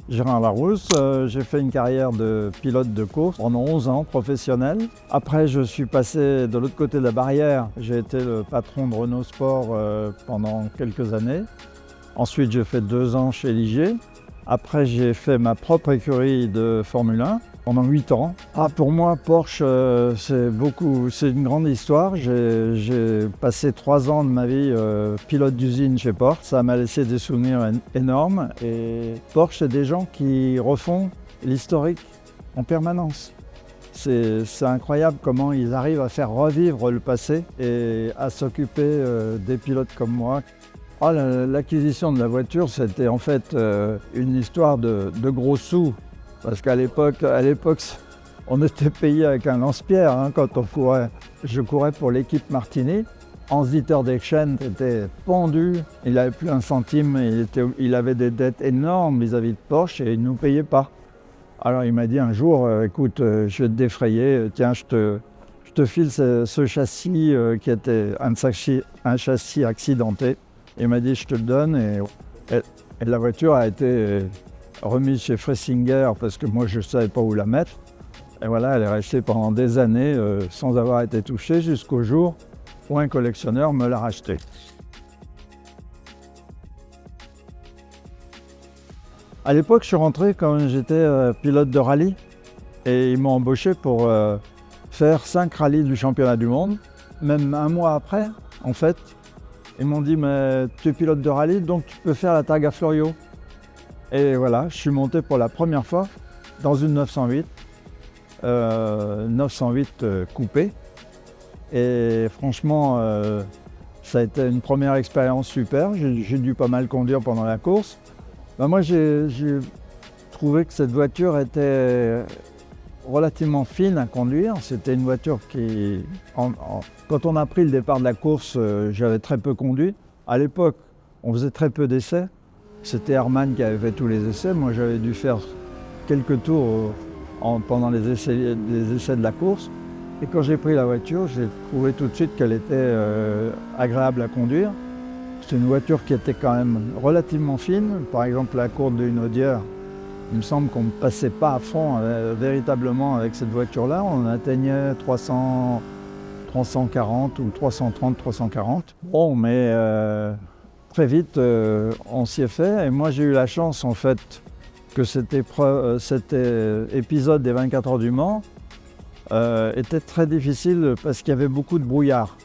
Gérard Larousse, j'ai fait une carrière de pilote de course pendant 11 ans professionnel. Après, je suis passé de l'autre côté de la barrière. J'ai été le patron de Renault Sport pendant quelques années. Ensuite, j'ai fait 2 ans chez Ligier. Après, j'ai fait ma propre écurie de Formule 1 pendant 8 ans. Pour moi, Porsche, c'est une grande histoire. J'ai passé 3 ans de ma vie pilote d'usine chez Porsche. Ça m'a laissé des souvenirs énormes. Et Porsche, c'est des gens qui refont l'historique en permanence. C'est incroyable comment ils arrivent à faire revivre le passé et à s'occuper des pilotes comme moi. L'acquisition de la voiture, c'était en fait une histoire de gros sous. Parce qu'à l'époque, on était payé avec un lance-pierre quand on courait. Je courais pour l'équipe Martini. Hans-Dieter Deschênes était pendu, il n'avait plus un centime, il avait des dettes énormes vis-à-vis de Porsche et il ne nous payait pas. Alors il m'a dit un jour, écoute, je vais te défrayer, tiens, je te file ce châssis qui était un châssis accidenté. Il m'a dit, je te le donne et la voiture a été remise chez Fressinger parce que moi je ne savais pas où la mettre. Et voilà, elle est restée pendant des années sans avoir été touchée jusqu'au jour où un collectionneur me l'a rachetée. À l'époque, je suis rentré quand j'étais pilote de rallye et ils m'ont embauché pour faire 5 rallyes du championnat du monde. Même un mois après, en fait, ils m'ont dit, mais tu es pilote de rallye, donc tu peux faire la Targa Florio. Et voilà, je suis monté pour la première fois dans une 908, 908 coupée. Et franchement, ça a été une première expérience super. J'ai dû pas mal conduire pendant la course. Moi, j'ai trouvé que cette voiture était relativement fine à conduire. C'était une voiture qui, quand on a pris le départ de la course, j'avais très peu conduit. À l'époque, on faisait très peu d'essais. C'était Hermann qui avait fait tous les essais. Moi, j'avais dû faire quelques tours pendant les essais de la course. Et quand j'ai pris la voiture, j'ai trouvé tout de suite qu'elle était agréable à conduire. C'est une voiture qui était quand même relativement fine. Par exemple, la courbe d'une Audière, il me semble qu'on ne passait pas à fond véritablement avec cette voiture-là. On atteignait 340 ou 330, 340. Bon, mais très vite, on s'y est fait. Et moi, j'ai eu la chance, en fait, que cet épisode des 24 heures du Mans était très difficile parce qu'il y avait beaucoup de brouillard.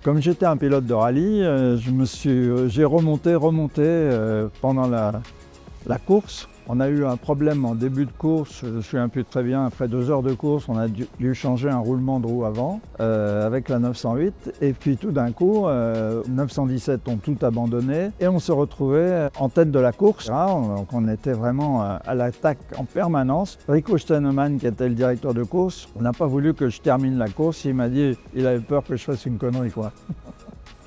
Comme j'étais un pilote de rallye, j'ai remonté pendant la course. On a eu un problème en début de course, je ne me souviens plus très bien, après 2 heures de course, on a dû changer un roulement de roue avant avec la 908. Et puis tout d'un coup, 917 ont tout abandonné et on se retrouvait en tête de la course. Donc on était vraiment à l'attaque en permanence. Rico Steinemann, qui était le directeur de course, n'a pas voulu que je termine la course. Il m'a dit qu'il avait peur que je fasse une connerie, quoi.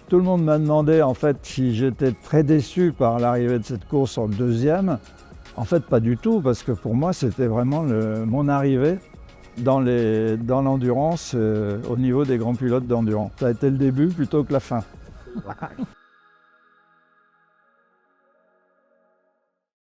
Tout le monde m'a demandé en fait si j'étais très déçu par l'arrivée de cette course en deuxième. En fait, pas du tout, parce que pour moi, c'était vraiment mon arrivée dans l'endurance au niveau des grands pilotes d'endurance. Ça a été le début plutôt que la fin.